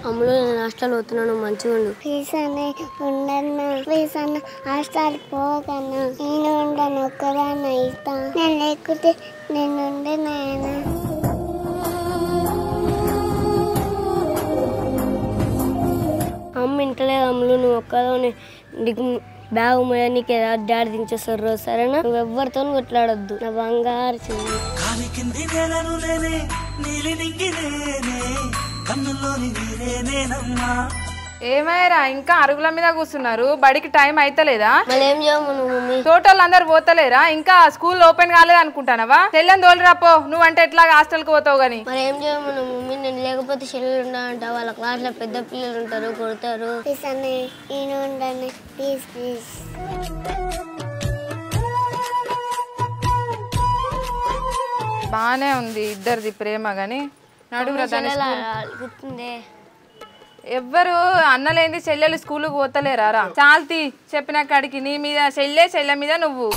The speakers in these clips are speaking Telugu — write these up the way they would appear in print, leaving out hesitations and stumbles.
అమ్ములు నేను హాస్టల్ పోతున్నాను మంచిగా ఉండు. ప్లీజ్ అన్న ఉండన్నా, ప్లీజ్ అన్న హాస్టల్ పోకన్నా, నేను ఉండను ఒక్కదాన్ని ఇస్తా, నేను లేకపోతే నేను ఉండేనాయన. అమ్మ ఇంటలేదు అమ్ములు, నువ్వు ఒక్కదాన్ని నీకు బ్యాగ్ మీద నీకు డాడీ దించేస్తారు రోజు, సరేనా? నువ్వు ఎవరితో కొట్లాడొద్దు నా బంగారు చెల్లి. ఏమయ్యారా ఇంకా అరుగుల మీద కూర్చున్నారు? బడికి టైం అయితలేదా? మళ్ళీ ఏం చేయము నువ్వు మమ్మీ? టోటల్ అందరు పోతలేరా? ఇంకా స్కూల్ ఓపెన్ కాలేదు అనుకుంటానవా? చెల్లెని తోలురాపో, నువ్వంటే ఎట్లా హాస్టల్కి పోతావు గాని. మరి ఏం చేయము నువ్వు మమ్మీ? నేను లేకపోతే చెల్లెలు ఉంటానంట, వాళ్ళ క్లాస్లో పెద్ద పిల్లలు ఉంటారు, కొడతారు. ప్లీజ్ అన్న నేను ఉండను, ప్లీజ్ ప్లీజ్. బానే ఉంది ఇద్దరిది ప్రేమ గాని నడుగురా. గుర్తుందే ఎవ్వరు అన్నలేంది చెల్లెలు స్కూల్కి పోతలేరా? చాల్తీ చెప్పిన కాడికి నీ మీద చెల్లె మీద నువ్వు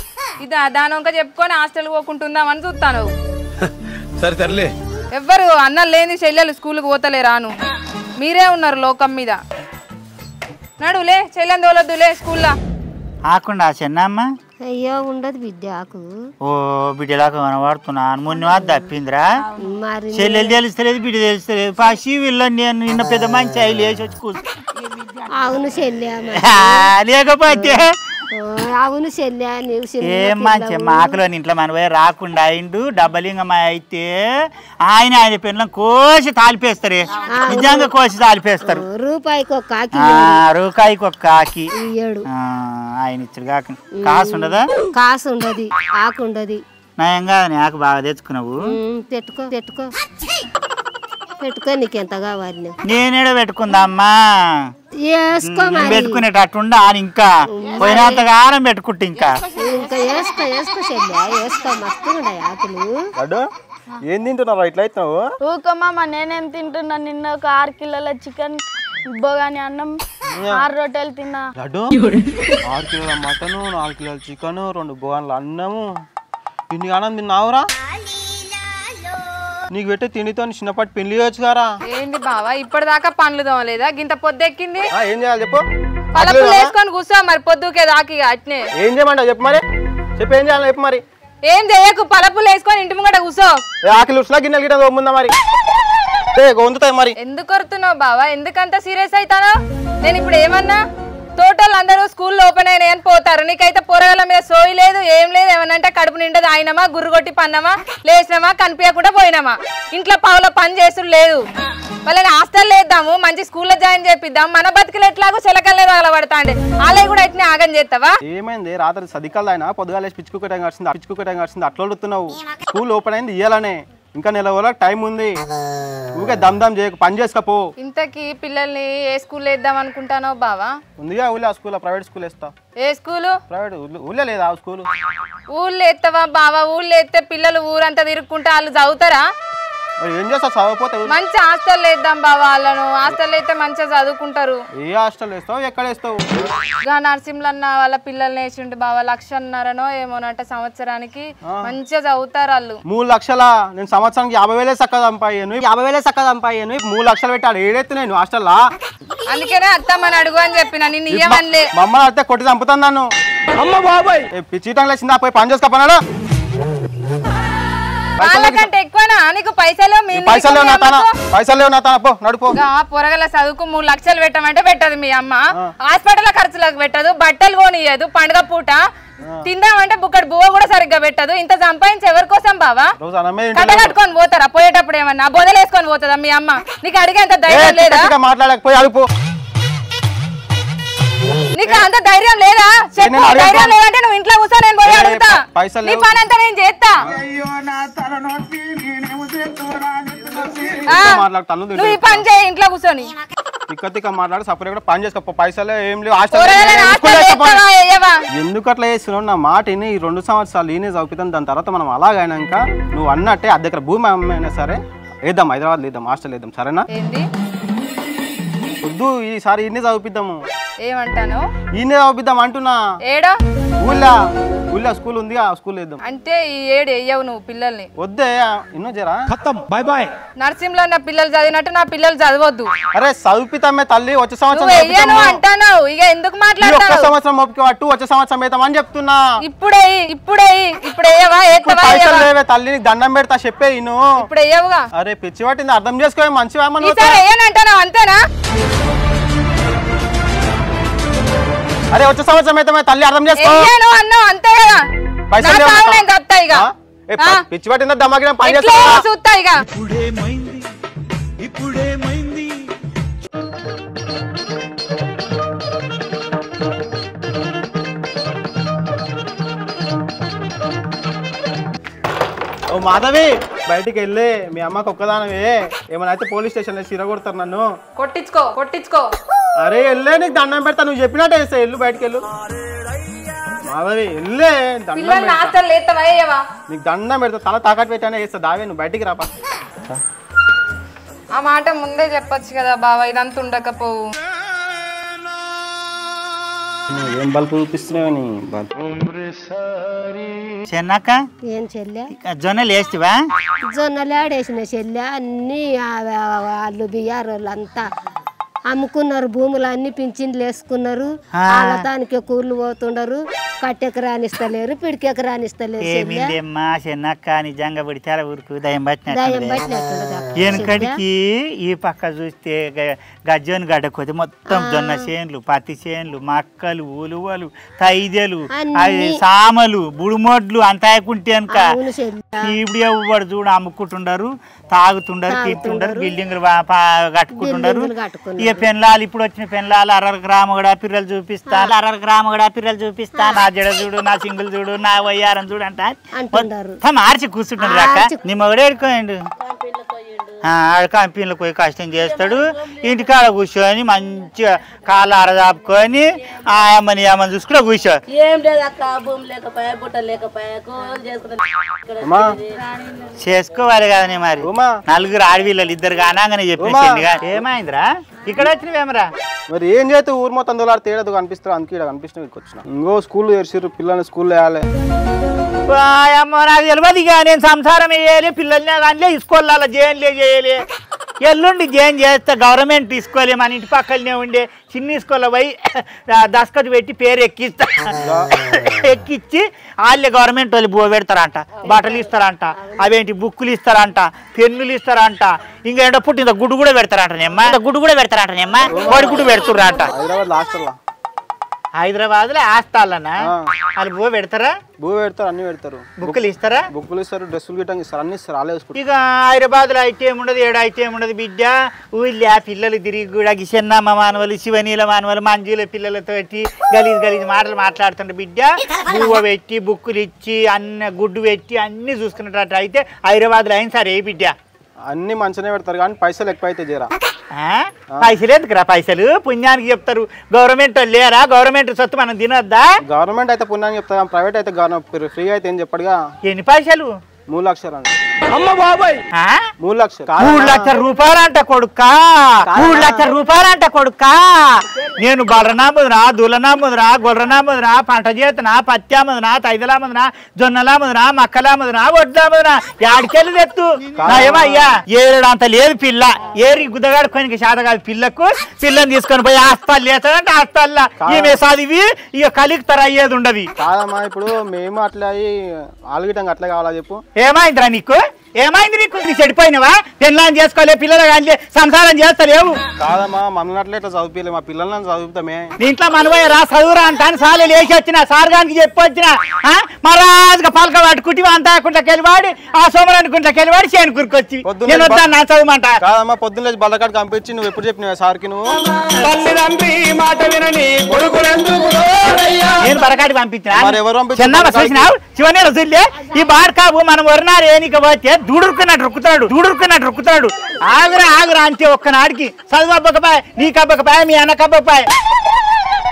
ఇదా దానొంక చెప్పుకొని హాస్టల్కి పోకుంటుందామని చూస్తాను. సరే సర్లే, ఎవ్వరు అన్నలు లేని చెల్లెలు స్కూల్కి పోతలేరాను, మీరే ఉన్నారు లోకం మీద. నడులే చెల్లెని తోలొద్దులే స్కూల్లో. ఆకుండా చెన్నమ్మ అయ్యో ఉండదు బిడ్డ ఆకు. ఓ బిడ్డలాగా కనబడుతున్నాను, మొన్న వారు తప్పిందిరా. చెల్లెలు తెలుస్తలేదు, బిడ్డ తెలుస్తలేదు. ఫస్ట్ వీళ్ళ నేను నిన్న పెద్ద మంచి అయ్యి లేచి వచ్చి కూర్చు. అవును చెల్లె, లేకపోతే అవును చెల్లె. ఏం మంచి మాకులోని ఇంట్లో మన పోయి రాకుండా అయిండు. డబ్బలింగమ్మ అయితే ఆయన పిల్లలు కోసి తాలిపేస్తారు, నిజంగా కోసి తాలిపేస్తారు. రూపాయికి ఒక కాకి, రూపాయికి ఒక కాకి ఆయన ఇచ్చాడు. కాకి కాసు ఉండదా? కాసు ఉండదు, ఆకు ఉండదు. నయం కాదని ఆకు బాగా తెచ్చుకున్నావు. పెట్టుకో పెట్టుకో పెట్టుకో, నీకెంత కావాలి? నేనేడ పెట్టుకుందామ్మా? వేసుకో పెట్టుకునేటట్టుండ ఇంకా పోయినంతగానం పెట్టుకుంటే ఇంకా వేసుకో వేసుకో చెల్లె వేసుకో. మస్తు ఉన్నాయి ఆకులు. ఏం తింటున్నావు ఇట్లా అవుతున్నావు? ఊకమ్మ నేనేం తింటున్నా? నిన్న ఒక 6 కిలోల చికెన్, బొగాని అన్నం, 6 రొట్టెలు తిన్నా. 6 కిలోల మటన్, 4 కిలోల చికెన్, 2 బోగాన్ల అన్నము, ఇన్ని అన్నం తిన్నావురా? నీకు పెట్టే తిండితో చిన్నపాటి పెళ్లి చేయొచ్చు గారా. ఏంది బావా ఇప్పటిదాకా పండ్లు తోమలేదా? గింత పొద్దెక్కింది. ఏం చేయాలి చెప్పు? పలపులు వేసుకొని కూర్చో మరి, పొద్దుకే దాకి అట్నే. ఏం చేయమంటావు చెప్పు మరి, చెప్పు ఏం చేయాలి చెప్పు మరి. ఏం చేయకు, పలపులు వేసుకొని ఇంటి ముంగట కూర్చో. ఆకలి ఉసులా గిన్నెలు గిన్నె తోముందా మరి? వందుతాయి మరి. ఎందుకు కొరుతున్నావు బావా? ఎందుకంత సీరియస్ అవుతానో? నేను ఇప్పుడు ఏమన్నా? టోటల్ అందరూ స్కూల్లో ఓపెన్ అయినాయి అని పోతారు, నీకైతే పొరగల మీద సోయి లేదు, ఏం లేదు. ఏమనంటే కడుపు నిండదు, ఆయనమా గుర్రు కొట్టి పన్నామా, లేచినామా, కనిపించకుండా పోయినామా, ఇంట్లో పావుల పని చేసుడు లేదు. వాళ్ళని హాస్టల్ వేద్దాము, మంచి స్కూల్లో జాయిన్ చేపిద్దాం, మన బతుకులు ఎట్లాగో చిలకలే తగలబడతాండి, వాళ్ళే కూడా ఇట్నే ఆగం చేస్తావా? ఏమైంది రాత్రి సదికల్ ఆయన పొద్దుగాలేసి పిచ్చుకుట్టం కడిచింది అట్లా వడుతున్నావు. స్కూల్ ఓపెన్ అయింది ఇయ్యాలనే, ఇంకా నెల వరకు టైం ఉంది. ఊకే దమ్ దమ్ చేయకు, పని చేసుకపో. ఇంతకీ పిల్లల్ని ఏ స్కూల్ వేద్దాం అనుకుంటానో బావా? ఉందిగా ఊళ్ళో ఆ స్కూల్, ప్రైవేట్ స్కూల్ వేస్తా. ఏ స్కూలు? ప్రైవేట్ ఊళ్ళో లేదా ఆ స్కూల్? ఊళ్ళో ఎత్తావా బావా? ఊళ్ళో ఎత్తే పిల్లలు ఊరంతా తిరుక్కుంటే వాళ్ళు చదువుతారా? ఏం చేస్తావు చదవకపోతే? మంచి హాస్టల్ వేద్దాం బావా, వాళ్ళను హాస్టల్ అయితే మంచిగా చదువుకుంటారు. ఏ హాస్టల్ వేస్తావు, ఎక్కడ వేస్తావు? నరసింహన్న వాళ్ళ పిల్లల్ని వేసిండు బావా, 1,500,000 ఏమోనంట సంవత్సరానికి, మంచిగా చదువుతారు వాళ్ళు. 3 లక్షల నేను సంవత్సరానికి 50,000 చక్కగా సంపాయ్యాను, 3 లక్షలు పెట్టాడు. ఏడెత్తు నేను హాస్టల్లా. అందుకనే అత్తమ్మని అడుగు అని చెప్పిన, నిన్ను ఇవ్వమనిలే. మా అమ్మ అయితే కొట్టి చంపుతాను నన్ను. అమ్మ బాబాయ్ చీటంలో వచ్చిందా, పోయి పని చేసుకోపన్నాడు. వాళ్ళకంటే ఎక్కువనా నీకు? పైసలు నడుపు. పొరగల చదువుకు 3 లక్షలు పెట్టమంటే పెట్టదు మీ అమ్మ, హాస్పిటల్ ఖర్చులకు పెట్టదు, బట్టలు కొనియదు, పండుగ పూట తిందామంటే బుక్కడి బువ్వ కూడా సరిగ్గా పెట్టదు. ఇంత సంపాదించి ఎవరి కోసం బావా? కట్ట కట్టుకొని పోతారా? పోయేటప్పుడు ఏమన్నా బొదలేసుకొని పోతుందా మీ అమ్మ? నీకు అడిగేంత ధైర్యం లేదా? మాట్లాడకపోయి అడుపు. నీకు అంత ధైర్యం లేదా? ధైర్యం లేదంటే నువ్వు ఇంట్లో కూర్చో, నేను పోయి అడుగుతా. నీ పని అంతా నేను చేస్తా. నువ్వు ఈ పని చేయి ఇంట్లో కూర్చొని. మాట్లాడి సపరేట్ కూడా పని చేసుకో. పైసలు ఏం లేవు. ఎందుకు అట్లా చేస్తున్నావు? నా మాట ఈ 2 సంవత్సరాలు ఈయనే చదువుతాను, దాని తర్వాత మనం అలాగైనాక నువ్వు అన్నట్టే అద్దె దగ్గర భూమి అమ్మైనా సరే వేద్దాం, హైదరాబాద్ వేద్దాం, హాస్టల్ వేద్దాం, సరేనా? వద్దు ఈసారి ఈయనే చదివిద్దాము. ఏమంటాను? ఈయనే చదివిద్దాం అంటున్నా. ఏడా? ఊళ్ళో ఊళ్ళో స్కూల్ ఉంది ఆ స్కూల్ వేద్దాం. అంటే ఈ ఏడు వెయ్యవు నువ్వు పిల్లల్ని. వద్దే ఇన్నో జరా బాయ్ బాయ్. నర్సింహలో నా పిల్లలు చదివినట్టు నా పిల్లలు చదవద్దు. అరే చదివితమ్మే తల్లి, వచ్చే సంవత్సరం వెయ్యను అంటావు. ఇక ఎందుకు మాట్లాడతావు? సంవత్సరం ఒప్పుకి పట్టు, వచ్చే సంవత్సరం వేద్దామని చెప్తున్నా. ఇప్పుడే పైసలు లేవే తల్లి, నీకు దండం పెడతా చెప్పే నువ్వు. ఇప్పుడు వేయవుగా. అరే పిచ్చి పట్టింది, అర్థం చేసుకో మంచిగా. అంతేనా? అరే వచ్చే సంవత్సరం అయితే తల్లి అర్థం చేసుకో అన్నావు అంతే కదా. పిచ్చి పట్టిందా దమ్మకి పని చూస్తా ఇక. ఓ మాధవి బయటికి వెళ్ళి మీ అమ్మకి ఒక్కదానవే ఏమైనా అయితే పోలీస్ స్టేషన్ లో సిర కొడతారు నన్ను. కొట్టించుకో. అరే వెళ్ళే, నీకు దండం పెడతా, నువ్వు చెప్పినట్టే వేస్తా. వెళ్ళు బయటికి వెళ్ళు మాధవి, వెళ్ళే. నీకు దండం పెడతా, తల తాకట్టు పెట్టానే వేస్తా. దావే నువ్వు బయటికి రాపా. ఆ మాట ముందే చెప్పొచ్చు కదా బావా, ఇదంతా ఉండకపోవు. ఏం బల్బు చూపిస్తున్నావని చెన్నక్క ఏం చెల్లె జొన్నలు వేస్తావా? జొన్నలు ఆడేసిన చెల్లె అన్ని వాళ్ళు బియ్యారు అంతా అమ్ముకున్నారు, భూములు అన్ని పింఛన్లు వేసుకున్నారు. వాళ్ళ దానికి కూర్లు పోతుండరు, కట్టెకి రానిస్తలేరు, పిడికెకి రానిస్తలేరు. ఏమిందేమ్మా చెన్నక్క, నిజంగా పడితే ఊరుకు దయం పట్టినట్టు. వెనకడికి ఈ పక్క చూస్తే గజ్జోని గడ్డకొద్ది మొత్తం జొన్న చేన్లు, పత్తి చేన్లు, మక్కలు, ఉలువలు, తైదెలు, సామలు, బుడుమొడ్లు అంతాయకుంటే వెనక ఇప్పుడు ఎవరు చూడు అమ్ముకుంటుండరు, తాగుతుండరు, తింటుండరు, బిల్డింగ్లు కట్టుకుంటుండరు. ఇక పెన్లాలు ఇప్పుడు వచ్చిన పెన్లాలు అరగ్రామగడ పిర్రలు చూపిస్తా, నా జడ చూడు, నా సింగులు చూడు, నా వయ్యారం చూడు అంట మార్చి కూర్చుంటారు అక్క. నీ మొగడు ఏడుకోండు, కంపెనీలకు పోయి కష్టం చేస్తాడు, ఇంటికాడ కూర్చొని మంచిగా కాళ్ళు అరదాపుకొని ఆ అమ్మని అమ్మని చూసుకుంటా కూర్చో. చేసుకోవాలి కదనే మరి. నలుగురు ఆడపిల్లలు ఇద్దరు కానాగానే చెప్పేసింది. ఏమైందిరా ఇక్కడ వచ్చినవేమరా? మరి ఏం చేస్తే ఊరు మొత్తం దొలాడు తేడదు కనిపిస్తారు, అందుకే ఇక్కడ కనిపిస్తున్నా ఇక్కడికి వచ్చిన. ఇంకో స్కూల్ తెరిచిర్రు, పిల్లల్ని స్కూల్లో వేయాలి. అమ్మ నాకు తెలియదు ఇక, నేను సంసారం వేయాలి, పిల్లల్ని దాంట్లో ఇసుకోవాలి, జైన్లే చేయాలి. ఎల్లుండి జైన్ చేస్తే గవర్నమెంట్ తీసుకోవాలి, మన ఇంటి పక్కనే ఉండే చిన్న స్కూల్లో పోయి దస్కత్ పెట్టి పేరు ఎక్కిచ్చి వాళ్ళే గవర్నమెంట్ వాళ్ళు పెడతారంట, బట్టలు ఇస్తారంట, అవేంటి బుక్కులు ఇస్తారంట, పెన్నులు ఇస్తారంట, ఇంకేంటో పుట్టిన గుడ్డు కూడా పెడతారంటనేమ్మా, కోడి గుడ్డు పెడుతుర్రంట. హైదరాబాద్ లో ఆస్తాలన్నా వాళ్ళు బువ్వ పెడతారా? బువ్వ పెడతారు, అన్ని పెడతారు. బుక్కులు ఇస్తారా? బుక్కులు ఇస్తారు, డ్రెస్సులు గిట్టంగా ఇస్తారు, అన్ని ఇస్తారు, వాళ్ళే వేసుకుంటారు. ఇక హైదరాబాద్ లో అయితే ఏముండదు, ఏడ అయితే ఏముండదు బిడ్డ. ఊళ్ళో ఆ పిల్లలు తిరిగి కూడా కిషన్నమ్మ మానవాళ్ళు, శివనీల మానవాళ్ళు, మంజుల పిల్లలతో గలీజ్ మాటలు మాట్లాడుతుంటే బిడ్డ. బువ్వ పెట్టి, బుక్కులు ఇచ్చి, అన్న గుడ్డు పెట్టి అన్ని చూసుకున్నట్టు అయితే హైదరాబాద్ లో అయిన సరే బిడ్డ. అన్ని మంచిగానే పెడతారు కానీ పైసలు ఎక్కువ అయితే జరా. పైసలు ఎందుకురా? పైసలు పుణ్యానికి చెప్తారు, గవర్నమెంట్ లేరా? గవర్నమెంట్ సొత్తు మనం తినొద్దా? గవర్నమెంట్ అయితే పుణ్యానికి చెప్తారు, ప్రైవేట్ అయితే ఫ్రీ అయితే ఏం చెప్పడుగా. ఎన్ని పైసలు? 3 లక్షలు అండి. 3 లక్షల రూపాయలంట కొడుకా, 3 లక్షల రూపాయలంట కొడుకా. నేను బలనాముదునా, దులనాముదునా, గొర్రనాముదునా, పంట చేతునా, పత్యాముదునా, తైదలాముదునా, జొన్నలాముదునా, మక్కలాముదునా, వడ్లాముదునా, యాడికెళ్ళి తెత్తు ఏమయ్యా. ఏడంత లేదు పిల్ల, ఏరి గుద్దగాడుకొని శాత కాదు పిల్లకు. పిల్లని తీసుకొని పోయి హాస్పిటల్ చేస్తాడంటే హాస్పిటల్ ఈమె చదివి ఇక కలిగితారు, అయ్యేది ఉండదు. కాదమ్మా, ఇప్పుడు మేము అట్లా ఆలుగిటంగా అట్లా కావాలా చెప్పు. ఏమైందిరా నీకు? ఏమైంది నీకు? చెడిపోయినవా? పెళ్ళని చేసుకోలే, పిల్లలు కానీ సంసారం చేస్తలేవు. కాదమ్మా, మమ్మల్ని అట్లా ఇట్లా చదివిలే, మా పిల్లల్ని చదువుతామే. ఇంట్లో మనవయ్యరా చదువురా అంటాను, సార్లు లేచి వచ్చిన సార్గానికి చెప్పి వచ్చిన మరాజుగా పలక పట్టుకుంటే అంతా కుంట్లకెళ్ళివాడి, ఆ సోమరాన్ని కుంట్లకెళ్ళివాడి చేను కురుకొచ్చి నేను వద్దాను నా చదువుమంట. కాదమ్మా, పొద్దున్న బల్లకాడికి పంపించి నువ్వు ఎప్పుడు చెప్పినావు సార్కి? నువ్వు నేను బరకాడికి పంపించిన చిన్న చూసినావు శివనే రోజులే. ఈ బాడకాబు మనం వరినారు ఏనిక పోతే దూడురుకున్నట్టు రుక్కుతాడు. ఆగురా అంతే ఒక్కనాడికి. చదువు అబ్బకపాయ, నీకు అబ్బకపాయ, మీ అన్నకు అబ్బకపాయ.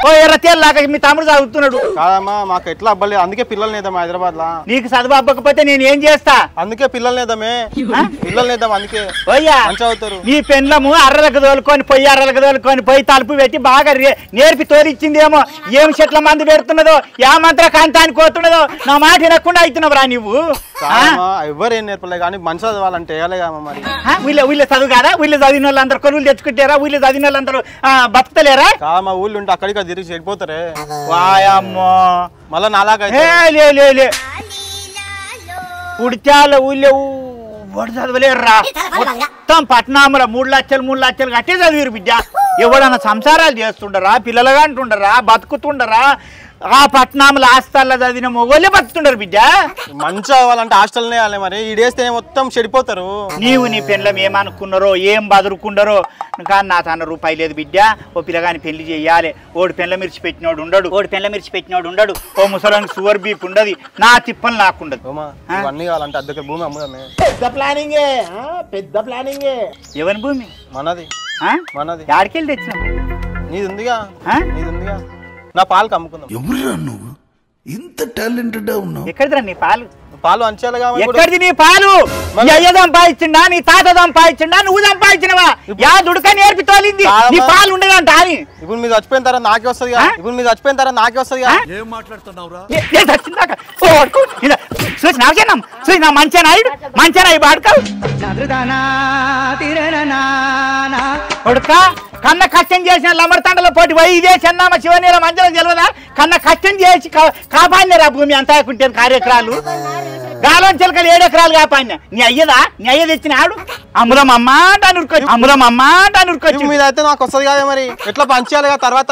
ఓ ఎర్ర తేలాక మీ తమ్ముడు చదువుతున్నాడు. కాదమ్మా మాకు ఎట్లా అవ్వలేదు, అందుకే పిల్లలు నేద్దాం హైదరాబాద్ లా. నీకు చదువు అవ్వకపోతే నేను ఏం చేస్తా? అందుకే పిల్లలు నేద్దామే, పిల్లలు నేద్దాం అందుకే. పోయ్యా మంచి అవుతారు. నీ పెండ్లము అర్రలకు తోలుకొని పోయి తలుపు పెట్టి బాగా నేర్పి తోలిచ్చిందేమో. ఏం చెట్ల మంది పెడుతున్నదో, యా మంత్ర కాంతానికి పోతున్నదో నా మాట వినకుండా అవుతున్నావురా నువ్వు. ఎవరు ఏం నేర్పలేదు కానీ మంచి చదవాలంటే వేయాలేమో మరి. వీళ్ళు చదువు కదా, వీళ్ళు చదివిన వాళ్ళందరూ కొనుగోలు తెచ్చుకుంటారా? వీళ్ళు చదివిన వాళ్ళందరూ బతుకుతలేరా? మా ఊళ్ళు ఉంటే అక్కడికి తిరిగి చెడిపోతారే. వాయమ్మో మళ్ళా నాలాగా లే ఉడిచాల ఊళ్ళో వాడు చదవలేరురా. మొత్తం పట్నాముల 3 లక్షలు కట్టే చదివారు బిడ్డ. ఎవడన్నా సంసారాలు చేస్తుండరా, పిల్లలుగా అంటుండరా, బతుకుతుండరా? ఆ పట్నాముల హాస్టల్లో చదివిన మొగోళ్ళే బతుకుతుండరు బిడ్డ. మంచి అవ్వాలంటే హాస్టల్నే వేయాలి మరి. ఈడేస్తే మొత్తం చెడిపోతారు. నీవు నీ పెళ్ళం ఏమనుకున్నారో, ఏం బదురుకున్నారో కానీ నా తన రూపాయి లేదు బిడ్డ. ఓ పిల్లగాని పెళ్లి చేయాలి. ఓడి పెళ్ళ మిర్చి పెట్టినోడు ఉండడు, ఓ ముసలానికి షుగర్ బీప్ ఉండదు, నా తిప్పలు నాకుండదు. ఇవన్నీ కావాలంటే అద్దె భూమి అమ్ముదామే. పెద్ద ప్లానింగే. ఎవరి భూమి? మనది. ఆడికెళ్ళి తెచ్చిన నీది ఉందిగా, నా పాలకు అమ్ముకుందాం. ఎవరురా నువ్వు ఇంత టాలెంటెడ్ ఉన్నావు? ఎక్కడిదిరా నీ పాలు? పాలు అంచాలి కాబట్టి. ఎక్కడిది నీ పాలు? నీ అయ్య సంపాదించిండా, నీ తాత సంపాదించిండా, నువ్వు సంపాదించినవా? యా దుడక నేర్పి తోలింది నీ పాలు ఉండదంట అని. ఇప్పుడు మీరు చచ్చిపోయిన తర్వాత నాకే వస్తుంది. ఏం మాట్లాడుతున్నావురా? మంచి కన్న కష్టం చేసిన లమర్తండలో పోటీ వై ఇదే చెన్నామ శివనీల మంజలం తెలియదా? కన్న కష్టం చేసి కాపాడినారా భూమి అంతా కుంటే కార్యక్రమాలు. గాలం చిలకలు 7 ఎకరాలు కాపాడినా. నీ అయ్య తెచ్చిన ఆడు అమ్ముదం అమ్మ అనుకొచ్చి మీద అయితే నాకు వస్తుంది కదా మరి. ఎట్లా పంచాలి తర్వాత?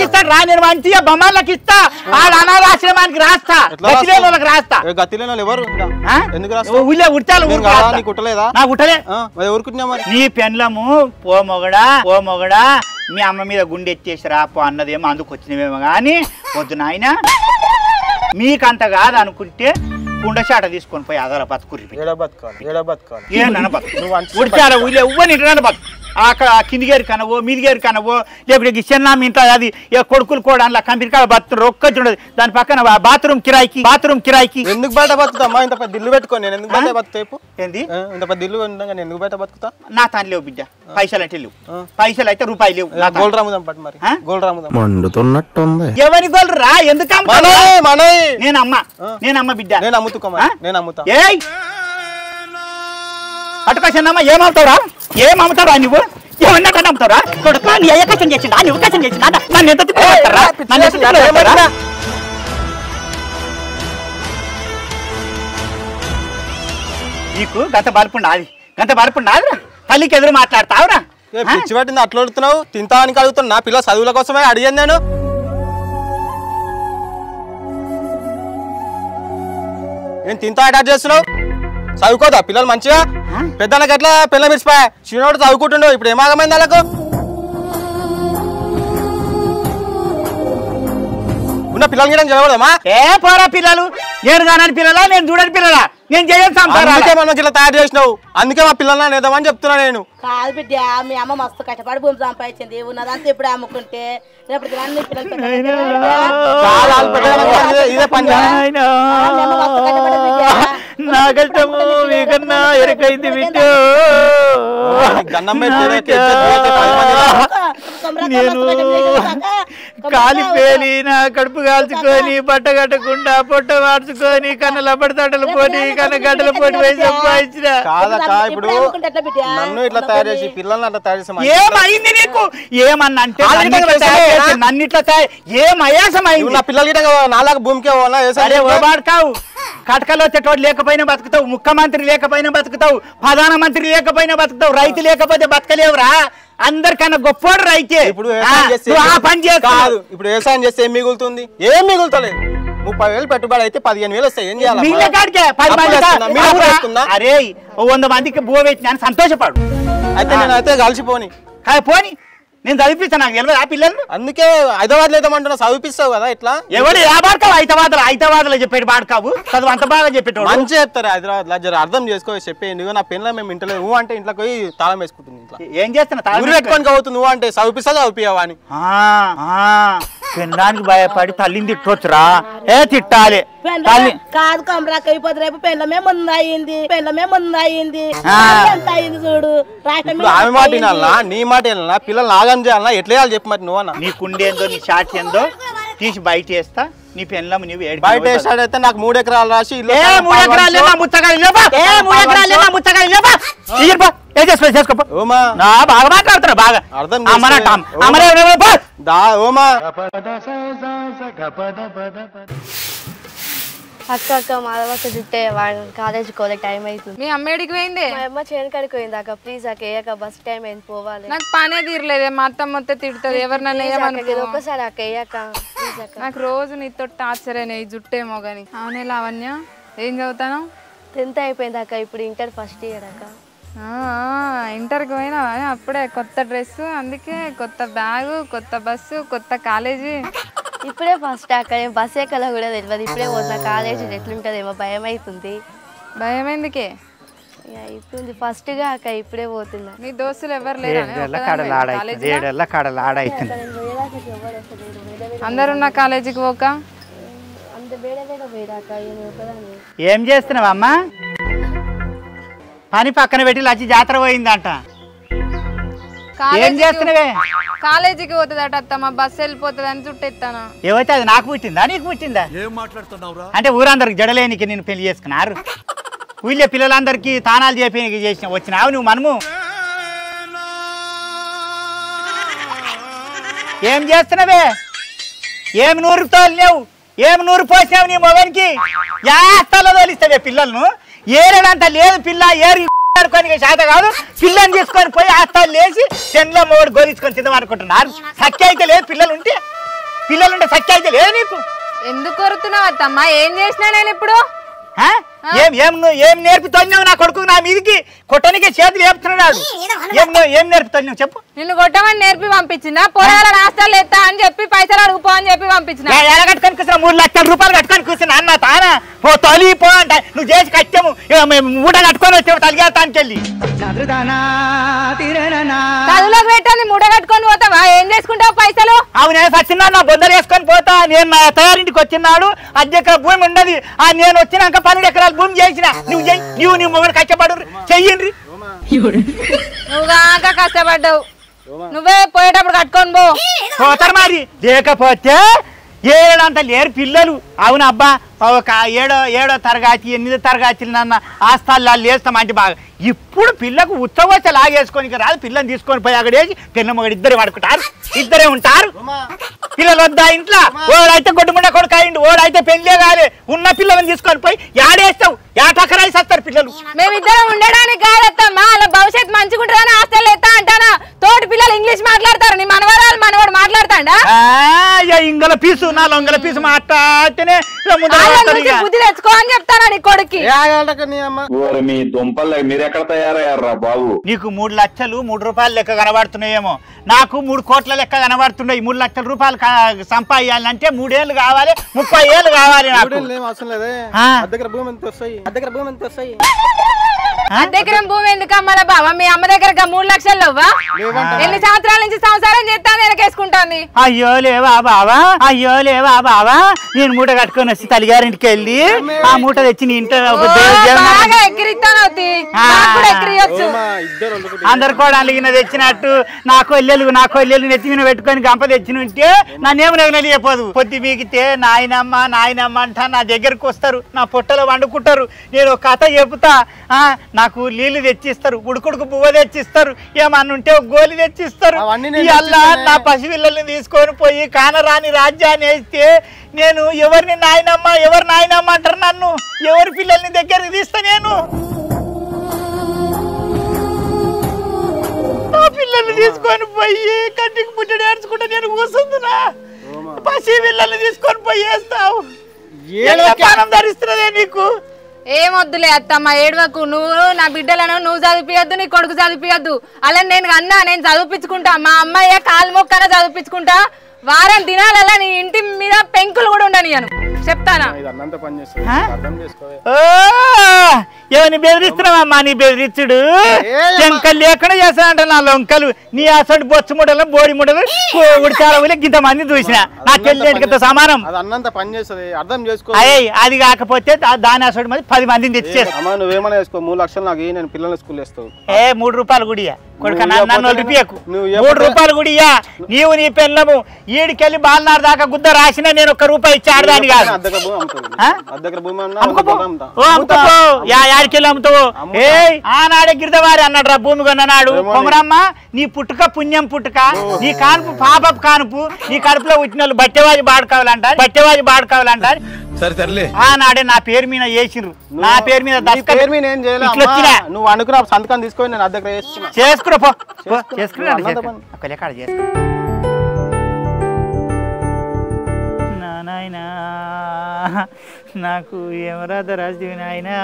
ఇస్తాడు రా, నేను మంచిగా బొమ్మలకు ఇస్తా. ఆడ అనాథాశ్రమానికి రాస్తా, గతిలేని వాళ్ళకి రాస్తా. గతిలేని వాళ్ళు ఎవరు? ఎందుకు కుట్టలేదా? నాకు కుట్టలే. నీ పెండ్లము పో మొగడా మీ అమ్మ మీద గుండె ఎత్తేసిరా పో అన్నదేమో అందుకు వచ్చినవేమో కానీ వద్దు నాయన. మీకంత కాదు అనుకుంటే కుండచాట తీసుకొని పోయి అదర బతుకురి. అక్కడ కిందిగేరు కనవో మీదిగేరు కనవో లేకపోతే చిన్న ఇంట్లో అది కొడుకులు కూడా అందులో కంపెనీ కాడ బతుకుతారు. ఒక్కటి ఉండదు. దాని పక్కన బాత్రూమ్ కిరాయికి ఎందుకు బయట బతుకుతామా? ఇంత పెద్ద ఇల్లు పెట్టుకోని నేను ఎందుకు బయట బతుకుతాయి? ఏంది ఇంత పెద్ద ఇల్లు నేను ఎందుకు బయట బతుకుతా? నా తాను లేవు బిడ్డ, పైసలు అంటే లేవు. పైసలు అయితే రూపాయి లేవు. గోల్డ్ రాముదాం పట్టు మరి. గోల్డ్ రాముదాం మండుతున్నట్టుంది. ఎవరి గోల్డ్ రా? ఎందుకు నేనమ్మ బిడ్డ, నేను అమ్ముతా. ఏయ్ అటుకొచ్చిందమ్మా. ఏమవుతావురా నువ్వు? ఏమన్నా కన్నా అమ్ముతావురా? కొడుకు నీ అయ్య కష్టం చేసిందా? నువ్వు కష్టం చేసిందా? నన్ను ఎంత నీకు గంత బలుపుండాది తల్లికి ఎదురు మాట్లాడతావురా? పిచ్చి పట్టింది అట్లా అడుగుతున్నావు? తింటానికి అడుగుతున్నా. నా పిల్ల చదువుల కోసమే అడిగాను నేను. తింటా అటాచ్ చేస్తున్నావు? చదువుకోదా పిల్లలు మంచిగా? పెద్దలకి ఎట్లా పిల్ల మిర్చిపోయా? చిన్నోడు చదువుకుంటుండో ఇప్పుడు ఏమాగమైంది వాళ్ళకు? ఉన్న పిల్లలు గీయడం చదవడమా? పోరా పిల్లలు. నేను కానని పిల్లలా, నేను చూడని పిల్లలా? నేను చేయొచ్చు ఇట్లా తయారు చేసినావు. అందుకే మా పిల్లల్ని నేదామని చెప్తున్నా నేను. కాదు బిడ్డ, మీ అమ్మ మస్తు కష్టపడి భూమి సంపాదించింది. ఉన్నదంతా ఇప్పుడు అమ్ముకుంటే రేపటి ఇదే పని. నా కష్టము మీకన్నా ఎరకైంది బిడ్డ. నేను కాలిపేలి నా కడుపు కాల్చుకొని బట్ట కట్టకుండా పొట్ట మార్చుకొని కన్న లబ్బడి పోటీ కన్న గడ్డల పోటీ పోయి సంపాదించిన. నన్ను ఇట్లా తయారు చేసి పిల్లల్ని అట్లా తయారు చేసి ఏమైంది నీకు? ఏమన్నా అంటే నన్ను ఇట్లా ఏమయాసమైంది? నా పిల్లలు నాలాగా భూమికే ఓబాడుకావు. కటకలో వచ్చేటోడు లేకపోయినా బతుకుతావు, ముఖ్యమంత్రి లేకపోయినా బతుకుతావు, ప్రధానమంత్రి లేకపోయినా బతుకుతావు, రైతు లేకపోతే బతకలేవురా. అందరికన్నా గొప్పోడు రైతే. ఇప్పుడు వ్యవసాయం చేస్తే ఏం మిగులుతుంది? ఏం మిగులుతలేదు. 30,000 పెట్టుబడి అయితే 15,000 వస్తాయి. ఏం చేయాలి? అరే 100 మందికి భూ పెట్టినా సంతోషపడు. అయితే నేనైతే కలిసిపోని పోని నేను చదివిస్తాను, నాకు తెలియదు ఆ పిల్లలు. అందుకే హైదరాబాద్ లేదామంటున్నా, చదివిస్తావు కదా ఇట్లా. ఎవడు ఏ బాడకావు? హైదరాబాద్లో చెప్పేటి బాడకావు, చదువు అంత బాగా చెప్పేటోడు. మంచి చెప్తారు హైదరాబాద్ లో, జర అర్థం చేసుకో చెప్పేయండి. నా పెళ్ళ మేము ఇంట్లో నువ్వు అంటే ఇంట్లోకి పోయి తాళం వేసుకుంటుంది. ఇంట్లో ఏం చేస్తున్నా ఊరు పెట్టుకొని అవుతుంది. నువ్వు అంటే చదివిస్తావా అని పెళ్ళడానికి భయపడి తల్లిని తిట్టొచ్చురా. ఏ తిట్టాలి తల్లి కాదు కమరాక అయిపోతే రేపు పెళ్ళమే ముందు అయ్యింది, పెళ్ళమే ముందు అయ్యింది, ఎంత అయింది చూడు. ఆమె మాట వినాలనా నీ మాట వినాలనా? పిల్లలు నాగం చేయాలన్నా? ఎట్లా వేయాలి చెప్పు మరి నువ్వు. నీ కుండేందో నీ షాట్ ఏందో తీసి బయట వేస్తా. నీ పెళ్ళం నువ్వు బయట వేస్తాడైతే నాకు 3 ఎకరాలు రాసి 3 ఎకరాలు బాగా మాట్లాడుతున్నా బాగా. అర్థం అక్క అక్క మాధవక్క చుట్టే కాలేజీకి పోలే టైం అవుతుంది. మీ అమ్మేడికి పోయింది? మా అమ్మ చేను కాడికి పోయింది అక్క. ప్లీజ్ అక్క ఏక బస్ టైం అయింది పోవాలి. నాకు పనే తీరలేదే, మా అత్తమ్మ మొత్తం తిడుతుంది. ఎవరినన్నా ఒక్కసారి అక్క ఏక ప్లీజ్ అక్క. నాకు రోజు నీతో టార్చర్ అయినా ఈ జుట్టేమో గానీ. అవునే లావణ్య, ఏం చదువుతాను? 10th అయిపోయింది అక్క, ఇప్పుడు ఇంటర్ ఫస్ట్ ఇయర్ అక్క. ఇంటర్కి పోయినా అప్పుడే కొత్త డ్రెస్, అందుకే కొత్త బ్యాగు, కొత్త బస్సు, కొత్త కాలేజీ. ఇప్పుడే ఫస్ట్ అక్క, నేను బస్ ఎక్కలా కూడా తెలియదు. ఇప్పుడే పోతున్నా కాలేజీ, ఎట్లుంటుందేమో భయం అవుతుంది. భయం ఎందుకే? అయిపోయింది ఫస్ట్ గా అక్క, ఇప్పుడే పోతున్నా. మీ దోస్తులు ఎవరు లేరు? అందరున్న కాలేజీకి పోక అంత బేడగా పోయిరాక. ఏం చేస్తున్నావమ్మా? పని పక్కన పెట్టి లచ్చి జాతర పోయిందంట. ఏం చేస్తున్నావే? కాలేజీకి పోతుందట అత్తమ్మ, బస్సు వెళ్ళిపోతుంది అని చుట్టెత్తాను. ఏవైతే అది నాకు పుట్టిందా నీకు పుట్టిందా? ఏం మాట్లాడుతున్నావురా? అంటే ఊరందరికి జడలేనికి నేను పెళ్లి చేసుకున్నారు. ఊళ్ళో పిల్లలందరికీ తానాలు చేసిన వచ్చినావు నువ్వు. మనము ఏం చేస్తున్నావే? ఏం నూరుతో లేవు, ఏం నూరు పోసినావు నీ మొగనికి? యాస్తలో తోలిస్తావే పిల్లలను? ఏరేడంత లేదు పిల్ల, ఏరి అనుకోని శాత కాదు. పిల్లని తీసుకొని పోయి ఆస్తాలు లేచి చెండ్లో మూడు గోలించుకొని తిందామనుకుంటున్నారు. సఖ్య అయితే లేదు పిల్లలుంటే సఖ్య అయితే లేదు నీకు. ఎందుకు కొరుతున్నావు అత్తమ్మ? ఏం చేసినా నేను ఇప్పుడు? ఏం నేర్పుతున్నావు నా కొడుకు? నా మీదికి కొట్టనికి చేతులు వేపుతున్నాడు. ఏం నేర్పుతున్నావు చెప్పు. నిన్ను కొట్టమని నేర్పి పంపించిందా? పొలాల నాస్తాలు ఎత్తా అని చెప్పి పైసలు అడుగుపో అని చెప్పి పంపించిన. ఎలా కట్టుకొని కూర్చున్నా? 3 లక్షల రూపాయలు కట్టుకొని కూర్చున్నా అన్న తానా పో తొలిపో అంట. నువ్వు చేసి కట్టాము మూట కట్టుకొని వచ్చావు తలిగేస్తానికి వెళ్ళి. చదువులోకి పెట్టాలి, మూట కట్టుకొని పోతావా? ఏం చేసుకుంటావు పైసలు? అవునే సచ్చినా నా బొందలు వేసుకొని పోతా. నేను నా తయారింటికి వచ్చినాడు, 10 ఎకరాల భూమి ఉండదు. నేను వచ్చినాక 12 ఎకరాల భూమి చేసిన. నువ్వు నీ మొగడు కష్టపడు చెయ్యండి. నువ్వు కాక కష్టపడ్డావు, నువ్వే పోయేటప్పుడు కట్టుకొని పోతారు మరి. లేకపోతే ఏడంత లేరు పిల్లలు. అవును అబ్బా, ఒక ఏడో తరగతి 8వ తరగతి నన్న ఆస్తాలు లేస్తామంటే బాగా. ఇప్పుడు పిల్లకు ఉత్సవచ్చ లాగేసుకొని రాదు. పిల్లని తీసుకొని పోయి అక్కడ వేసి పిల్ల మొగడు ఇద్దరే పడుకుంటారు, ఇద్దరే ఉంటారు. పిల్లలు వద్దా ఇంట్లో? ఓడైతే గొడ్డుముండ కొడుకు అయిండు, ఓడైతే పెళ్ళే కాలే. ఉన్న పిల్లలను తీసుకొని పోయి యాడేస్తావు? యాటకరాయిసి వస్తారు పిల్లలు. మేమిద్దరం ఉండడానికి కాదత్తమ్మా, అలా భవిష్యత్తు మంచిగా ఉంటుందని ఆస్తలు ఎత్తా అంటానా. తోటి పిల్లలు ఇంగ్లీష్ మాట్లాడతారు, నీ మనవరాలు మనవాడు మాట్లాడతాడా? ఇంగల పీసు నా లొంగల పీసు మాట్లాడితేనే బుద్ధి తెచ్చుకో అని చెప్తానా నీ కొడుక్కి. మీ దుంపలు మీరెక్కడ తయారయ్యారా బాబు? నీకు 3 లక్షలు 3 రూపాయలు లెక్క కనబడుతున్నాయేమో, నాకు 3 కోట్ల లెక్క కనబడుతున్నాయి. 3 లక్షల రూపాయలు సంపాదించాలంటే 3 ఏళ్ళు కావాలి, 30 ఏళ్ళు కావాలి. అద్దెకరం భూమి ఎందుకు అమ్మాల బావా? మీ అమ్మ దగ్గర 3 లక్షలు లేవా? ఎన్ని సంవత్సరాల నుంచి సంసారం చేస్తాను వెనకేసుకుంటాంది. అయ్యో లేవా బావా, నేను మూట కట్టుకొని వచ్చి తల్లిగారింటికి వెళ్ళి ఆ మూట తెచ్చి నీ ఇంట్లో అందరు కూడా అలిగిన తెచ్చినట్టు నా కొల్లెలు నెత్తి మీద పెట్టుకొని గంప తెచ్చినుంటే నన్నేమో నెగనలియపోదు. పొద్దు మీగితే నాయనమ్మ అంట నా దగ్గరకు వస్తారు, నా పొట్టలో వండుకుంటారు. నేను ఒక కథ చెబుతా, నాకు నీళ్లు తెచ్చిస్తారు, ఉడుకుడుకు పువ్వ తెచ్చిస్తారు, ఏమన్నుంటే ఒక గోలి తెచ్చిస్తారు. అల్లా నా పసిపిల్లల్ని తీసుకొని పోయి కానరాని రాజ్యాన్ని వేస్తే నేను ఎవరు నాయనమ్మ అంటారు. నన్ను ఎవరి పిల్లల్ని దగ్గరికి తీస్తా? నేను నా పిల్లల్ని తీసుకొని పోయి కంటికి పుట్టడి ఏడ్చుకుంటా నేను కూర్చుందునా? పసి పిల్లల్ని తీసుకొని పోయి వేస్తావు? ధరిస్తున్నదే నీకు? ఏం వద్దులే అత్తమ్మ ఏడవకు. నువ్వు నా బిడ్డలను నువ్వు చదివియద్దు, నీ కొడుకు చదివియద్దు. అలా నేను అన్నా నేను చదివించుకుంటా. మా అమ్మయ్య కాలు మొక్కన చదివించుకుంటా. వారం దినాలలా నీ ఇంటి మీద పెంకులు కూడా ఉండనియను చెప్తానా. ఎవరిని బెదిరిస్తున్నావమ్మా? నీ బెదిరించుడు చెంకలు లేకుండా చేస్తానంట నా లొంకలు. నీ అసలు బొచ్చు ముడలు బోడి ముడలు ఉడిచాల గింత మంది చూసిన నా చెల్లెంత సమానం. అయ్యి అది కాకపోతే దాని అసలు మంది 10 మందిని తెచ్చేస్తా. నువ్వేమన్నా వేసుకో 3 లక్షలు నాకు నేను పిల్లల స్కూల్ వేస్తావు. 3 రూపాయలు గుడియా కొడుక నన్ను రూపాయకు 3 రూపాయలు గుడియా. నీవు నీ పిల్లము ఈడికెళ్ళి బాలనాడు దాకా గుద్ద రాసిన నేను 1 రూపాయి ఇచ్చి ఆడదాని కాదు. యాడికెళ్ళి అమ్ముతావు? ఆనాడే గిరిదవారి అన్నాడు రా భూమి కొన్ననాడు. కొమరమ్మ నీ పుట్టుక పుణ్యం పుట్టుక, నీ కానుపు పాపపు కానుపు, నీ కడుపులో పుట్టిన వాళ్ళు బట్టెవాజి బాడుకోవాలంటారు. ఆనాడే నా పేరు మీద వేసిర్రు. నా పేరు మీద నువ్వు అనుకున్న సంతకం తీసుకొని నేను అద్దె చేసుకురా చేసుకో. నాయనా నాకు ఏమరాద రాజు నాయనా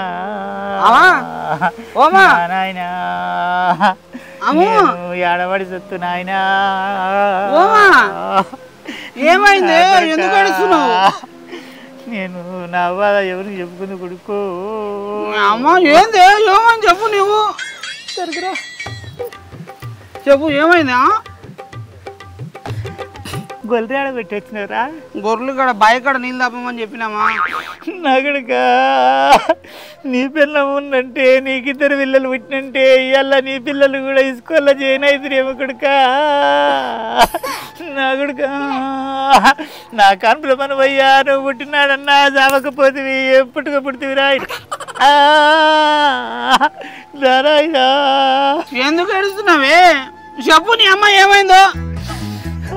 నాయనా ఏడబడి సొత్తు నాయనా. ఏమైంది? ఎందుకు అడుగుతున్నావు? నేను నా బాధ ఎవరికి చెప్పుకుంది కొడుకు. అమ్మా ఏంది? ఏమని చెప్పు. నువ్వు చెప్పు ఏమైందా? గొర్రె ఆడ పెట్టి వచ్చినారా? గొర్రెలు కాడ బాయి కాడ నీళ్ళు తప్పమని చెప్పినామా? నాగడుక నీ పిల్లలు ఉందంటే నీకు 2 పిల్లలు పుట్టినంటే ఇవాళ నీ పిల్లలు కూడా స్కూల్లో జాయిన్ అవుతురేమో కొడుక. నాగడుక నా కాన్పుల పని పోయ్యా నువ్వు పుట్టినాడన్నా చావకపోతివి ఎప్పటిగా పుట్టివిరా. ఎందుకు ఏడుస్తున్నావే? చెప్పు నీ అమ్మ ఏమైందో?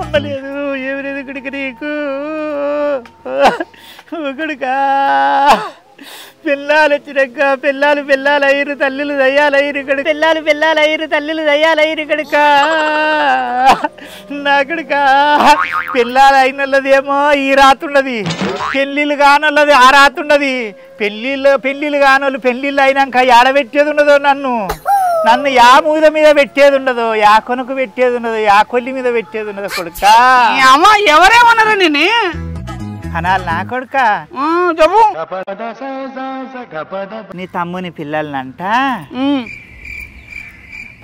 అమ్మలేదు ఏమి లేదు కొడుక నీకు. కొడుకా పిల్లలు వచ్చినాక పిల్లలు అయ్యారు తల్లులు దయ్యాలయ్యారు ఇక్కడ. పిల్లలు అయ్యారు తల్లులు దయ్యాలయ్యారు ఇక్కడిక. నా కొడుక పిల్లలు అయినోళ్ళదేమో ఈ రాతుండది, పెళ్ళిళ్ళు కానోళ్ళది ఆ రాతుండది. పెళ్ళిళ్ళు కానోళ్ళు పెళ్ళిళ్ళు అయినాక ఆడబెట్టేది ఉండదు. నన్ను యా మూద మీద పెట్టేది ఉండదు, యా కొనుకు పెట్టేది ఉండదు, యా కొల్లి మీద పెట్టేది ఉండదు కొడుక. అమ్మ ఎవరేమన్నారా నేను అనాలి నా కొడుక. చెప్పు. నీ తమ్ముని పిల్లలనంట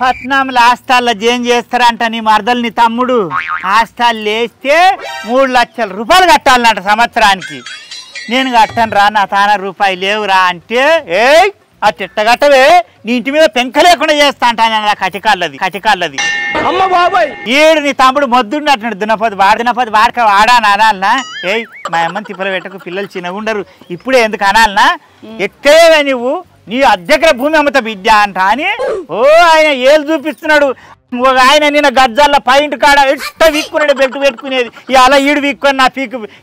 పట్నంలో ఆస్తాల్లో ఏం చేస్తారంట నీ మరదలు నీ తమ్ముడు. ఆస్తాలు లేస్తే 3 లక్షల రూపాయలు కట్టాలన్నట సంవత్సరానికి. నేను కట్టాను రా, నా తాన రూపాయలు లేవురా అంటే ఆ చెట్ట కట్టవే నీ ఇంటి మీద పెంక లేకుండా చేస్తా అంటాను. కటికాళ్ళది అమ్మ బాబాయ్. ఏడు నీ తమ్ముడు మొద్దుండి అంటున్నాడు. దున్నపోతు వాడక వాడాను అనాలనా? మా అమ్మని తిప్పలు పెట్టకు, పిల్లలు చిన్నగుండరు, ఇప్పుడే ఎందుకు అనాలనా? ఎక్కడే నువ్వు నీ అద్దెకర భూమి అమ్మత బిడ్డ అంట అని ఆయన ఏళ్ళు చూపిస్తున్నాడు. ఒక ఆయన నిన్న గజ్జాల్లో పాయింట్ కాడ ఎట్ట వీక్కున్నాడు, బెల్ట్ పెట్టుకునేది. అలా ఈడు వీక్కొని నా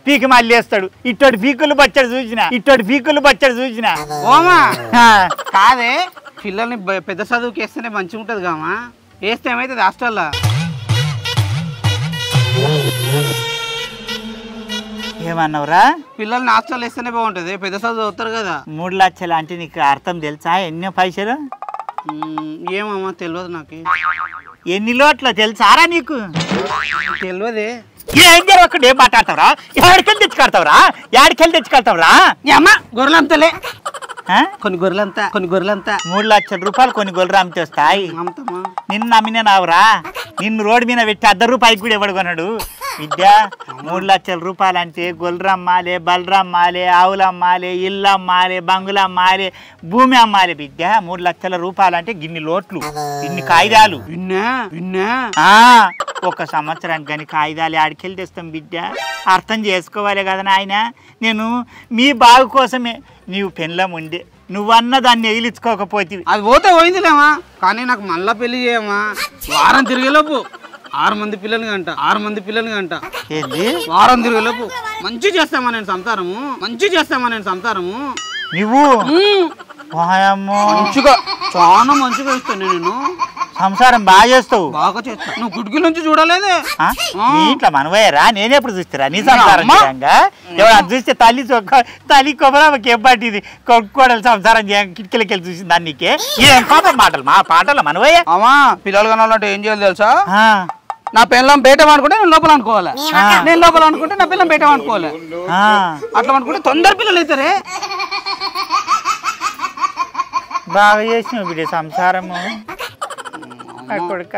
పీకి మళ్ళీ వేస్తాడు. ఇట్టోటి పీకులు బచ్చాడు చూసిన. ఓమా కాదే పిల్లల్ని పెద్ద చదువుకి వేస్తేనే మంచిగా ఉంటది కామా. వేస్తే ఏమైతుంది హాస్టల్లో? ఏమన్నావురా? పిల్లల్ని హాస్టల్ వేస్తేనే బాగుంటది, పెద్ద చదువు అవుతారు కదా. 3 లక్షలు అంటే నీకు అర్థం తెలుసా? ఎన్నో పైసలు ఏమమ్మా తెలియదు నాకు. ఎన్ని లోట్ల తెలుసారా నీకు? తెలియదే. ఏం జరగకుండా ఏం మాట్లాడతావురా? యాడికెళ్ళి తెచ్చుకెళ్తావురా? అమ్మ గొర్రెలంతలే కొన్ని గొర్రెలంతా 3 లక్షల రూపాయలు కొన్ని గొర్రెలు అమ్మితే వస్తాయి. నిన్ను నమ్మినావురా? నిన్ను రోడ్డు మీద పెట్టి 1 రూపాయికి కూడా ఎవడు కొన్నాడు విద్య? 3 లక్షల రూపాయలు అంటే గొర్రెలు అమ్మాలి, బర్రెలు అమ్మాలి, ఆవులు అమ్మాలి, ఇల్లు అమ్మాలి, బంగులు అమ్మాలి, భూమి అమ్మాలి విద్య. 3 లక్షల రూపాయలు అంటే గిన్ని లోట్లు, ఇన్ని కాగితాలు. ఒక సంవత్సరానికి కానీ కాగితాలు ఆడికెళ్ళి తెస్తాం బిడ్డ. అర్థం చేసుకోవాలి కదా నాయన. నేను మీ బాగు కోసమే నీవు పెళ్ళం ఉండే నువ్వన్న దాన్ని ఎగిలించుకోకపోతే అది పోతే పోయిందిలేమా. కానీ నాకు మళ్ళా పెళ్లి చేయమా. వారం తిరిగేలోపు 6 మంది పిల్లలు కంట. ఏంది వారం తిరిగేలోపు మంచి చేస్తామా నేను సంతారము. నువ్వు మంచిగా చాలా మంచిగా ఇస్తాను నేను. సంసారం బాగా చేస్తావు. బాగా చేస్తా. నువ్వు కిటికీ నుంచి చూడలేదే నీ ఇంట్లో మనవయ్యరా, నేనెప్పుడు చూస్తారా నీ సంసారం? ఎవరు అది చూస్తే తల్లి కొబ్బరాకి ఏం పట్టింది, కొడుకోడలు సంసారం కిటికీలకి వెళ్ళి చూసింది దాన్ని. నీకే ఏం పాపం మాటలు, మా పాటలు మనవయ్య. అమ్మా పిల్లలు కనాలంటే ఏం చేయాలి తెలుసా? నా పిల్లం బయట అనుకుంటే నేను లోపల అనుకోవాలి, నేను లోపల అనుకుంటే నా పిల్లం బయట అనుకోవాలి. అట్లా అనుకుంటే తొందర పిల్లలు అవుతారే. బాగా చేసినావు బిడ్డ సంసారము. కొడుక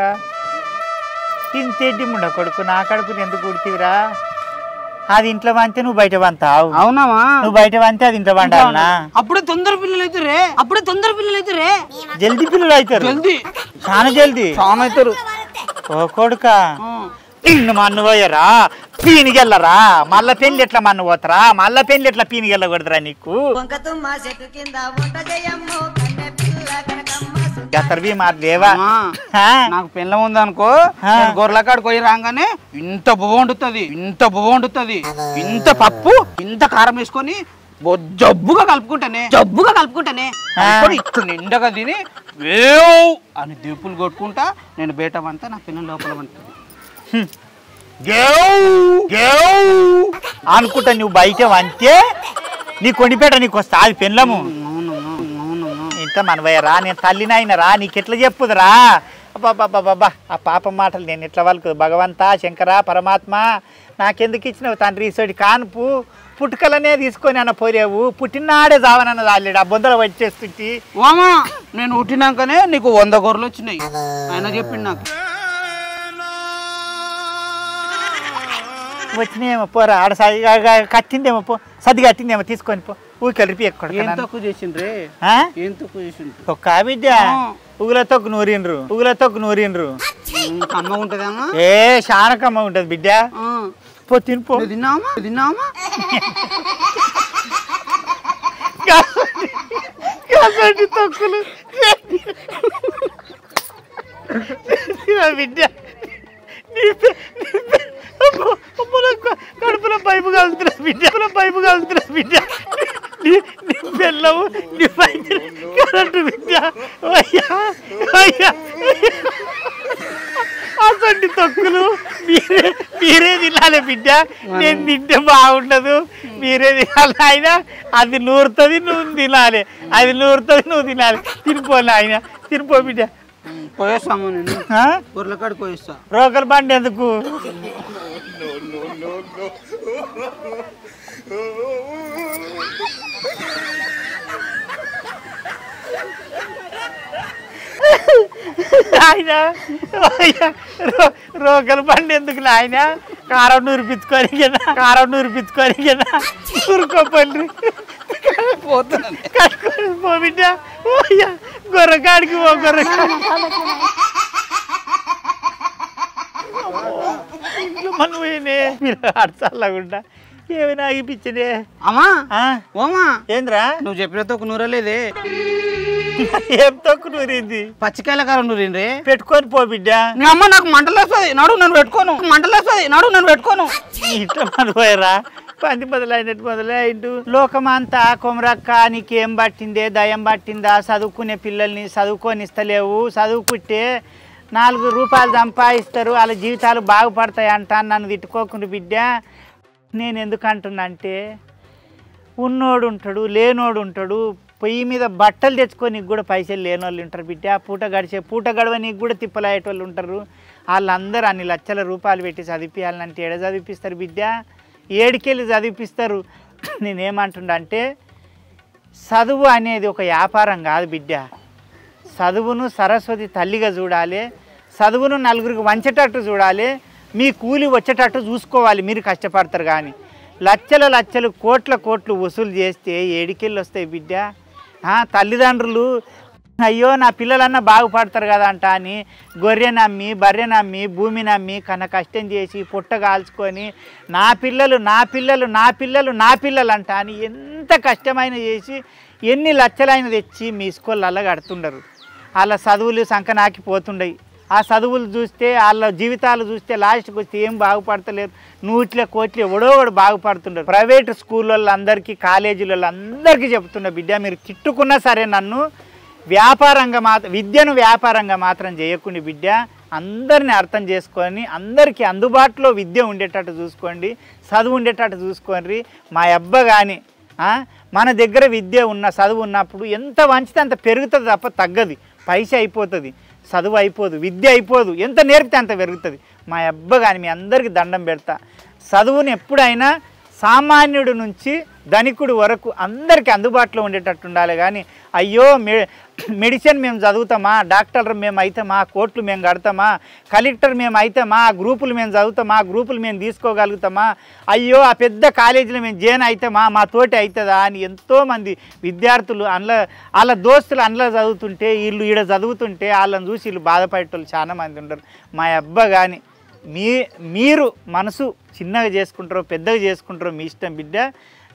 ఇంతేడ్డి ముండ కొడుకు, నా కడుపుని ఎందుకు కుడితివిరా? అది ఇంట్లో వంతే నువ్వు బయట వంతావు. అవునామా? నువ్వు బయట వంతే అది ఇంట్లో వండాలనా? అప్పుడే తొందర పిల్లలు అవుతారే, అప్పుడే తొందర పిల్లలు అవుతారే. జల్దీ పిల్లలు అవుతారు, జల్దీ చాలా జల్దీ చాలా అవుతారు. ఓ కొడుక ఇన్ను మన్ను పోయరా, పీనిగెళ్ళరా, మళ్ళా పెళ్లి ఎట్లా మన్ను పోతారా? మళ్ళా పెళ్లి ఎట్లా పీనిగెళ్ళకూడదురా నీకు? లేవా? నాకు పిల్ల ఉందనుకో, గొర్రెల కాడికి పోయి రాగానే ఇంత బువ్వ వండుతుంది, ఇంత బువ్వ వండుతుంది, ఇంత పప్పు ఇంత కారం వేసుకొని జబ్బుగా కలుపుకుంటానే ఇట్లా నిండగా తిని వేవ్ అని దీపులు కొట్టుకుంటా నేను బేటమంతా నా పిల్లల లోపల ఉంటుంది అనుకుంటా. నువ్వు బయట వంతే నీ కొండిపేట నీకు వస్తా అది పెళ్ళము. ఇంత మనవయ్యరా, నేను తల్లినైనరా, నీకెట్లా చెప్పుదురా? అబ్బాబ్బాబ్బా ఆ పాపం మాటలు నేను ఎట్లా వాళ్ళకు? భగవంతా, శంకర, పరమాత్మ నాకెందుకు ఇచ్చినావు తండ్రి ఇసోటి కానుపు? పుట్టుకలనే తీసుకొని అన్న పోరేవు, పుట్టినాడే జావనన్న రాలేడు, ఆ బొందలు వచ్చేస్తుంటి. వామా నేను పుట్టినాకనే నీకు 100 గొర్రెలు వచ్చినాయి ఆయన చెప్పిండు నాకు. వచ్చినాయేమో పోరా, ఆడ కట్టిందేమో పో, సర్ది కట్టిందేమో తీసుకొని పో. ఊకెళ్ళి ఎక్కడ ఏం తక్కువ చేసిండ్రే? ఏం తక్కువ చేసిండ్రు? ఒక్క బిడ్డ ఉగుల తొక్కు నూరిండ్రు, ఉగుల తొక్కు నూరిండ్రు. కమ్మగా ఉంటదమ్మా? ఏ చాలా కమ్మగా ఉంటది బిడ్డ. పో తినిపో. తిన్నామా తొక్కులు బిడ్డ. కడుపులో పైపు కాలుతున్నా బిడ్డ, పైపు కాలుతున్నా బిడ్డ. నీ పిల్లవు నీ కరెంటు బిడ్డ. అసండి తొక్కులు మీరే తినాలి బిడ్డ, నేను తింటే బాగుండదు. మీరే తినాలి ఆయన, అది నూరుతుంది నువ్వు తినాలి, అది నూరుతుంది నువ్వు తినాలి. తినిపోలే ఆయన, తినిపో బిడ్డ. పోయేస్తాము నేను ఊర్ల కాడికి పోయిస్తా. రోకల్ బండి ఎందుకు? ఆయన రోకల్ బండి ఎందుకు ఆయన? కారం నూరిపించుకొని కదా, కారం నూరిపించుకొని కదా ఊరుకోపండి కట్టుకొని పో బిడ్డ. గొర్రెకాడికి పో, గొర్రెకాడికి. ఇంట్లో మనం పోయినే మీరు అడచల్లగుండా ఏమైనా ఆగిపించదే. అమ్మా ఓమా ఏంద్రా నువ్వు చెప్పిన తొక్కు నూరలేదే? ఏం తొక్కు నూరింది? పచ్చికాయల కారం నూరిండ్రే. పెట్టుకొని పో బిడ్డ. నీ అమ్మ నాకు మంటలేస్తుంది, నడు నేను పెట్టుకోను. మంటలేస్తుంది, నడు నేను పెట్టుకోను. ఇట్లా మన పోయరా పంది మొదలైనట్టు మొదలైండు. లోకమంతా కొమరక్క నీకేం పట్టిందే, దయం పట్టిందా? చదువుకునే పిల్లల్ని చదువుకొనిస్తలేవు, చదువుకుంటే 4 రూపాయలు సంపాదిస్తారు, వాళ్ళ జీవితాలు బాగుపడతాయి అంట. నన్ను తిట్టుకోకుండా బిడ్డ. నేను ఎందుకు అంటున్నా అంటే, ఉన్నోడు ఉంటాడు, లేనోడు ఉంటాడు. పొయ్యి మీద బట్టలు తెచ్చుకోనికి కూడా పైసలు లేని వాళ్ళు ఉంటారు బిడ్డ. పూట గడవనికి కూడా తిప్పలాయేటోళ్ళు ఉంటారు. వాళ్ళందరూ అన్ని లక్షల రూపాయలు పెట్టి చదివించాలంటే ఏడ చదివిపిస్తారు బిడ్డ? ఏడికెళ్ళి చదివిపిస్తారు. నేనేమంటున్నా అంటే, చదువు అనేది ఒక వ్యాపారం కాదు బిడ్డ. చదువును సరస్వతి తల్లిగా చూడాలి, చదువును నలుగురికి వంచేటట్టు చూడాలి, మీ కూలి వచ్చేటట్టు చూసుకోవాలి. మీరు కష్టపడతారు కానీ లక్షలు కోట్లు వసూలు చేస్తే ఏడికెళ్ళి వస్తాయి బిడ్డ? తల్లిదండ్రులు అయ్యో నా పిల్లలన్నా బాగుపడతారు కదా అంట అని గొర్రె నమ్మి, బర్రె నమ్మి, భూమి నమ్మి కన్నా కష్టం చేసి పుట్ట కాల్చుకొని నా పిల్లలు అంట అని ఎంత కష్టమైన చేసి ఎన్ని లక్షలైన తెచ్చి మీ స్కూళ్ళల్లో కడుతుండరు. వాళ్ళ చదువులు సంకనాకిపోతుండయి. ఆ చదువులు చూస్తే, వాళ్ళ జీవితాలు చూస్తే లాస్ట్కి వస్తే ఏం బాగుపడతలేరు. 100 కోట్లు ఎవడోవాడు బాగుపడుతుండరు. ప్రైవేటు స్కూళ్ళల్లో అందరికీ, కాలేజీలలో అందరికీ చెప్తున్నా బిడ్డ, మీరు తిట్టుకున్నా సరే నన్ను విద్యను వ్యాపారంగా మాత్రం చేయకుండా బిడ్డ అందరిని అర్థం చేసుకొని అందరికీ అందుబాటులో విద్య ఉండేటట్టు చూసుకోండి, చదువు ఉండేటట్టు చూసుకోండి. మా అబ్బ కానీ మన దగ్గర విద్య ఉన్న చదువు ఉన్నప్పుడు ఎంత వంచితే అంత పెరుగుతుంది తప్ప తగ్గది. పైసా అయిపోతుంది, చదువు అయిపోదు, విద్య అయిపోదు. ఎంత నేర్పితే అంత పెరుగుతుంది. మా అబ్బ కానీ మీ అందరికీ దండం పెడతా. చదువుని ఎప్పుడైనా సామాన్యుడి నుంచి ధనికుడు వరకు అందరికీ అందుబాటులో ఉండేటట్టు ఉండాలి. కానీ అయ్యో మెడిసిన్ మేము చదువుతామా, డాక్టర్ మేము అవుతామా, కోర్టులు మేము కడతామా, కలెక్టర్ మేము అవుతామా, గ్రూపులు మేము చదువుతామా, గ్రూపులు మేము తీసుకోగలుగుతామా, అయ్యో ఆ పెద్ద కాలేజీలో మేము జాయిన్ అవుతామా, మా తోటి అవుతుందా అని ఎంతోమంది విద్యార్థులు వాళ్ళ దోస్తులు అందులో చదువుతుంటే వీళ్ళు ఈడ చదువుతుంటే వాళ్ళని చూసి వీళ్ళు బాధపడేటోళ్ళు చాలామంది ఉంటారు. మా అబ్బ కానీ మీరు మనసు చిన్నగా చేసుకుంటారో పెద్దగా చేసుకుంటారో మీ ఇష్టం బిడ్డ.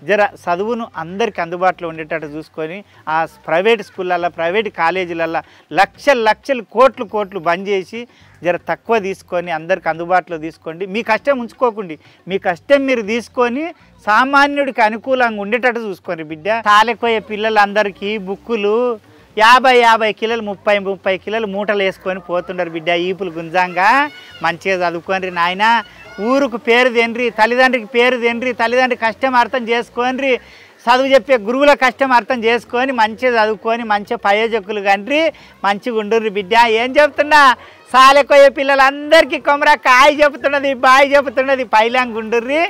జర చదువును అందరికీ అందుబాటులో ఉండేటట్టు చూసుకొని ఆ ప్రైవేట్ స్కూళ్ళల్లో ప్రైవేట్ కాలేజీలల్లో లక్షలు కోట్లు బంద్ చేసి జర తక్కువ తీసుకొని అందరికి అందుబాటులో తీసుకోండి. మీ కష్టం ఉంచుకోకండి, మీ కష్టం మీరు తీసుకొని సామాన్యుడికి అనుకూలంగా ఉండేటట్టు చూసుకోండి బిడ్డ. తాలెకోయే పిల్లలందరికీ బుక్కులు 50 కిలోలు 30 కిలోలు మూటలు వేసుకొని పోతుండారు బిడ్డ. ఈపులు గుంజంగా మంచిగా చదువుకోండి నాయన. ఊరుకు పేరు తెండ్రి, తల్లిదండ్రికి పేరు తెండ్రి, తల్లిదండ్రి కష్టం అర్థం చేసుకోండి, చదువు చెప్పే గురువుల కష్టం అర్థం చేసుకొని మంచిగా చదువుకొని మంచిగా ప్రయోజకులు కండ్రి, మంచిగా ఉండుర్రి బిడ్డ. ఏం చెప్తున్నా సాలెకోయే పిల్లలందరికీ కొమరా కాయ చెబుతున్నది, బాయ్ చెబుతున్నది, పైలాంగ్ ఉండుర్రి.